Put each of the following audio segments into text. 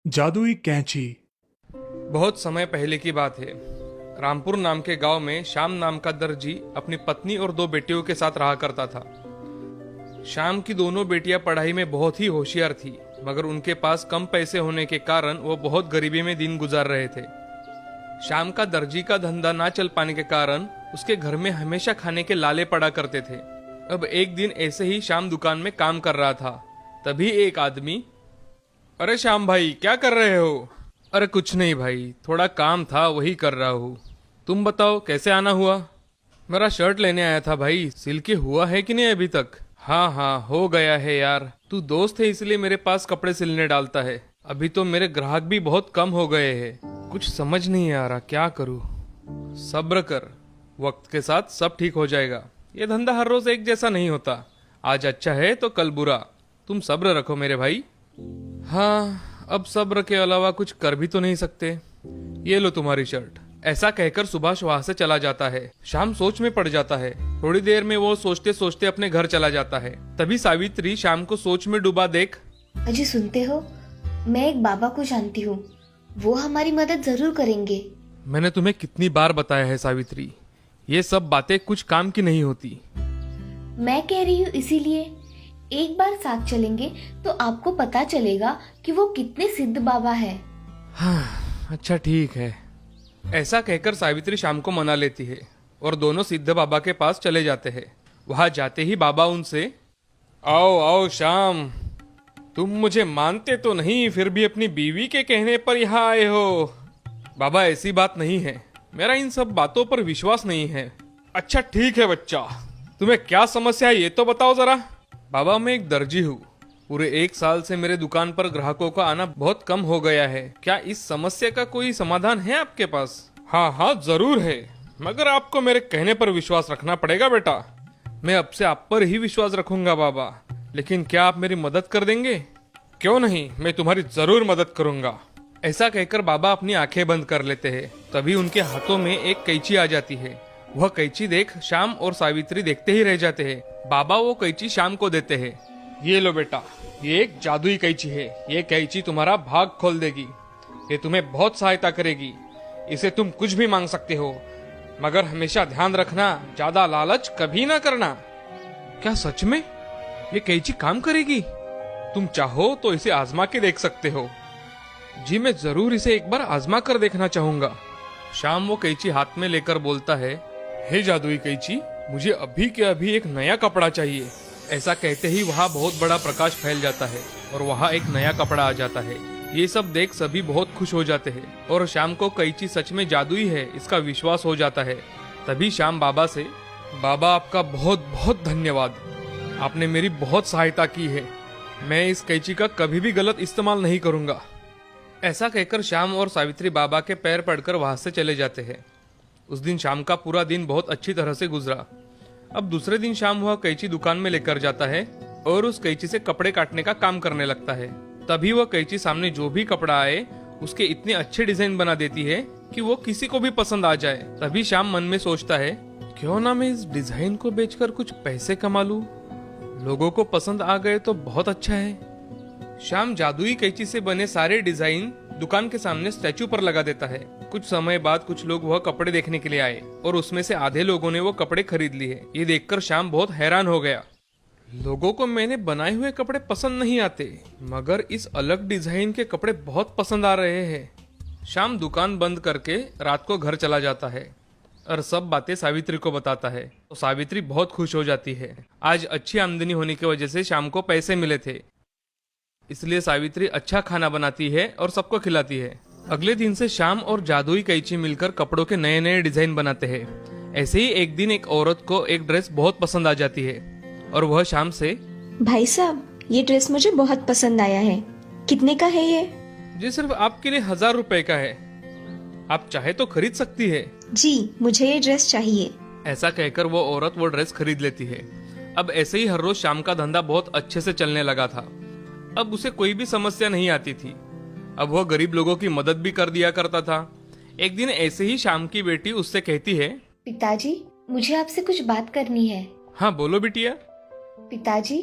जादुई कैंची। बहुत समय पहले की बात है। रामपुर नाम के गांव में श्याम नाम का दर्जी अपनी पत्नी और दो बेटियों के साथ रहा करता था। श्याम की दोनों बेटियां पढ़ाई में बहुत ही होशियार थी, मगर उनके पास कम पैसे होने के कारण वो बहुत गरीबी में दिन गुजार रहे थे। श्याम का दर्जी का धंधा ना चल पाने के कारण उसके घर में हमेशा खाने के लाले पड़ा करते थे। अब एक दिन ऐसे ही श्याम दुकान में काम कर रहा था, तभी एक आदमी, अरे श्याम भाई क्या कर रहे हो? अरे कुछ नहीं भाई, थोड़ा काम था वही कर रहा हूँ। तुम बताओ कैसे आना हुआ? मेरा शर्ट लेने आया था भाई, सिल के हुआ है कि नहीं अभी तक? हाँ हाँ हो गया है यार, तू दोस्त है इसलिए मेरे पास कपड़े सिलने डालता है। अभी तो मेरे ग्राहक भी बहुत कम हो गए हैं, कुछ समझ नहीं आ रहा क्या करूँ। सब्र कर, वक्त के साथ सब ठीक हो जाएगा। ये धंधा हर रोज एक जैसा नहीं होता, आज अच्छा है तो कल बुरा। तुम सब्र रखो मेरे भाई। हाँ, अब सब्र के अलावा कुछ कर भी तो नहीं सकते। ये लो तुम्हारी शर्ट। ऐसा कहकर सुभाष वहां से चला जाता है। शाम सोच में पड़ जाता है। थोड़ी देर में वो सोचते सोचते अपने घर चला जाता है। तभी सावित्री शाम को सोच में डूबा देख, अजी सुनते हो, मैं एक बाबा को जानती हूँ, वो हमारी मदद जरूर करेंगे। मैंने तुम्हें कितनी बार बताया है सावित्री, ये सब बातें कुछ काम की नहीं होती। मैं कह रही हूँ इसीलिए एक बार साथ चलेंगे तो आपको पता चलेगा कि वो कितने सिद्ध बाबा है। हाँ अच्छा ठीक है। ऐसा कहकर सावित्री शाम को मना लेती है और दोनों सिद्ध बाबा के पास चले जाते हैं। वहां जाते ही बाबा उनसे, आओ आओ श्याम, तुम मुझे मानते तो नहीं, फिर भी अपनी बीवी के कहने पर यहाँ आए हो। बाबा ऐसी बात नहीं है, मेरा इन सब बातों पर विश्वास नहीं है। अच्छा ठीक है बच्चा, तुम्हें क्या समस्या है ये तो बताओ जरा। बाबा मैं एक दर्जी हूँ, पूरे एक साल से मेरे दुकान पर ग्राहकों का आना बहुत कम हो गया है। क्या इस समस्या का कोई समाधान है आपके पास? हाँ हाँ जरूर है, मगर आपको मेरे कहने पर विश्वास रखना पड़ेगा बेटा। मैं अब से आप पर ही विश्वास रखूंगा बाबा, लेकिन क्या आप मेरी मदद कर देंगे? क्यों नहीं, मैं तुम्हारी जरूर मदद करूंगा। ऐसा कहकर बाबा अपनी आंखें बंद कर लेते हैं। तभी उनके हाथों में एक कैंची आ जाती है। वह कैंची देख श्याम और सावित्री देखते ही रह जाते हैं। बाबा वो कैंची श्याम को देते हैं। ये लो बेटा, ये एक जादुई कैंची है। ये कैंची तुम्हारा भाग खोल देगी, ये तुम्हें बहुत सहायता करेगी। इसे तुम कुछ भी मांग सकते हो, मगर हमेशा ध्यान रखना, ज्यादा लालच कभी ना करना। क्या सच में ये कैंची काम करेगी? तुम चाहो तो इसे आजमा के देख सकते हो। जी मैं जरूर इसे एक बार आजमा कर देखना चाहूंगा। श्याम वो कैंची हाथ में लेकर बोलता है, हे जादुई कैंची, मुझे अभी के अभी एक नया कपड़ा चाहिए। ऐसा कहते ही वहाँ बहुत बड़ा प्रकाश फैल जाता है और वहाँ एक नया कपड़ा आ जाता है। ये सब देख सभी बहुत खुश हो जाते हैं और श्याम को कैंची सच में जादुई है इसका विश्वास हो जाता है। तभी श्याम बाबा से, बाबा आपका बहुत बहुत धन्यवाद, आपने मेरी बहुत सहायता की है। मैं इस कैंची का कभी भी गलत इस्तेमाल नहीं करूंगा। ऐसा कहकर श्याम और सावित्री बाबा के पैर पड़कर वहां से चले जाते हैं। उस दिन शाम का पूरा दिन बहुत अच्छी तरह से गुजरा। अब दूसरे दिन शाम वह कैंची दुकान में लेकर जाता है और उस कैंची से कपड़े काटने का काम करने लगता है। तभी वह कैंची सामने जो भी कपड़ा आए उसके इतने अच्छे डिजाइन बना देती है कि वो किसी को भी पसंद आ जाए। तभी शाम मन में सोचता है, क्यों ना मैं इस डिजाइन को बेचकर कुछ पैसे कमा लूं, लोगों को पसंद आ गए तो बहुत अच्छा है। श्याम जादुई कैंची से बने सारे डिजाइन दुकान के सामने स्टैचू पर लगा देता है। कुछ समय बाद कुछ लोग वह कपड़े देखने के लिए आए और उसमें से आधे लोगों ने वो कपड़े खरीद लिए। ये देखकर श्याम बहुत हैरान हो गया। लोगों को मैंने बनाए हुए कपड़े पसंद नहीं आते, मगर इस अलग डिजाइन के कपड़े बहुत पसंद आ रहे हैं। श्याम दुकान बंद करके रात को घर चला जाता है और सब बातें सावित्री को बताता है। तो सावित्री बहुत खुश हो जाती है। आज अच्छी आमदनी होने की वजह से श्याम को पैसे मिले थे, इसलिए सावित्री अच्छा खाना बनाती है और सबको खिलाती है। अगले दिन से श्याम और जादुई कैंची मिलकर कपड़ों के नए नए डिजाइन बनाते हैं। ऐसे ही एक दिन एक औरत को एक ड्रेस बहुत पसंद आ जाती है और वह श्याम से, भाई साहब ये ड्रेस मुझे बहुत पसंद आया है, कितने का है ये? जी सिर्फ आपके लिए 1000 रुपए का है, आप चाहे तो खरीद सकती है। जी मुझे ये ड्रेस चाहिए। ऐसा कहकर वो औरत वो ड्रेस खरीद लेती है। अब ऐसे ही हर रोज श्याम का धंधा बहुत अच्छे से चलने लगा था। अब उसे कोई भी समस्या नहीं आती थी। अब वह गरीब लोगों की मदद भी कर दिया करता था। एक दिन ऐसे ही श्याम की बेटी उससे कहती है, पिताजी मुझे आपसे कुछ बात करनी है। हाँ बोलो बिटिया। पिताजी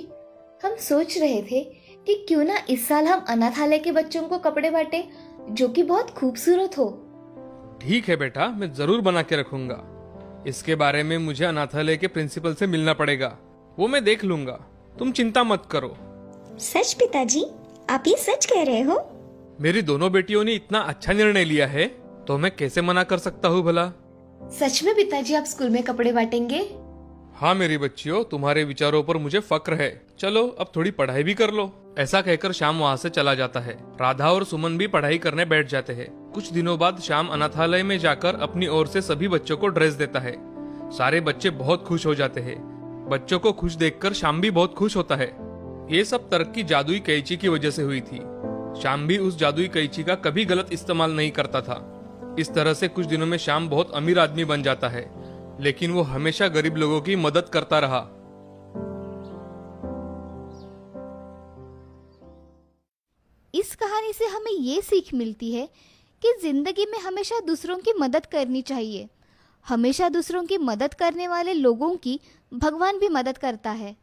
हम सोच रहे थे कि क्यों ना इस साल हम अनाथालय के बच्चों को कपड़े बांटे जो कि बहुत खूबसूरत हो। ठीक है बेटा, मैं जरूर बना के रखूंगा। इसके बारे में मुझे अनाथालय के प्रिंसिपल से मिलना पड़ेगा, वो मैं देख लूंगा, तुम चिंता मत करो। सच पिताजी, आप ये सच कह रहे हो? मेरी दोनों बेटियों ने इतना अच्छा निर्णय लिया है तो मैं कैसे मना कर सकता हूँ भला। सच में पिताजी आप स्कूल में कपड़े बांटेंगे? हाँ मेरी बच्चियों, तुम्हारे विचारों पर मुझे फक्र है। चलो अब थोड़ी पढ़ाई भी कर लो। ऐसा कहकर श्याम वहाँ से चला जाता है। राधा और सुमन भी पढ़ाई करने बैठ जाते हैं। कुछ दिनों बाद श्याम अनाथालय में जाकर अपनी ओर से सभी बच्चों को ड्रेस देता है। सारे बच्चे बहुत खुश हो जाते हैं। बच्चों को खुश देखकर श्याम भी बहुत खुश होता है। ये सब तर्क की जादुई कैंची की वजह से हुई थी। श्याम भी उस जादुई कैंची का कभी गलत इस्तेमाल नहीं करता था। इस तरह से कुछ दिनों में श्याम बहुत अमीर आदमी बन जाता है, लेकिन वो हमेशा गरीब लोगों की मदद करता रहा। इस कहानी से हमें ये सीख मिलती है कि जिंदगी में हमेशा दूसरों की मदद करनी चाहिए। हमेशा दूसरों की मदद करने वाले लोगों की भगवान भी मदद करता है।